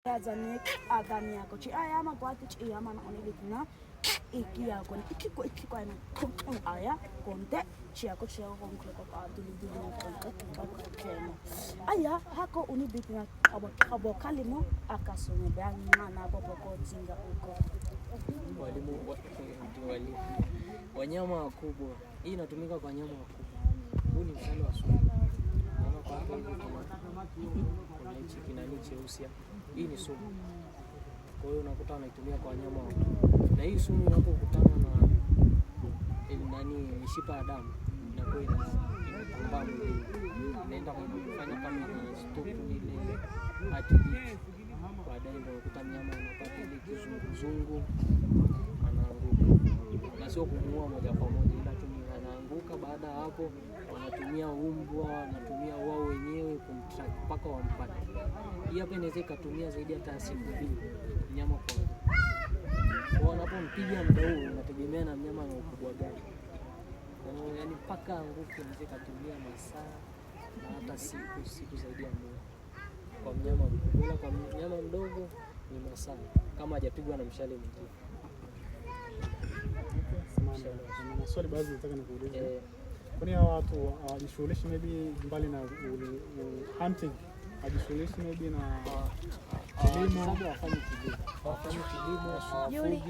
Zanek agani yako chi ayama kwati chi yama na onilitina iki yako ni iki kwa na aya konte chi yako chi yako konkle kwa aduli na konte kwa kemo aya hako unibitina abo kalimo akasome bana na bobo ko zinga uko walimu wanyama wakubwa. Hii inatumika kwa wanyama wakubwa. Huu ni mfano wa sumu. Naona kwa hapo hivi kuna hichi kinani cheusi. Hii ni sumu. Kwa hiyo unakuta wanaitumia kwa wanyama wakubwa. Na hii sumu inapokutana na mishipa ya damu inakuwa inapambana mwili. Inaenda kufanya kama stop ile heartbeat. Baadaye ndio unakuta mnyama anapata ile kizunguzungu, anaanguka. Na sio kumuua moja kwa moja, ila tu anaanguka. Baada ya hapo wanatumia umbwa, wanatumia wao wenyewe kumtrack mpaka wampate. Hii hapa inaweza ikatumia zaidi hata siku 2 mnyama kwa wanapompiga muda huu unategemea na mnyama ana ukubwa gani. Yaani mpaka anguke inaweza ikatumia masaa na hata siku zaidi ya moja. Kwa mnyama mkubwa, kwa mnyama mdogo ni masaa kama hajapigwa na mshale mwingine. Kuna swali baadhi nataka nikuulize. Kwani hawa watu hawajishughulishi maybe mbali na hunting, hawajishughulishi maybe na kilimo, hawafanyi kilimo, hawafugi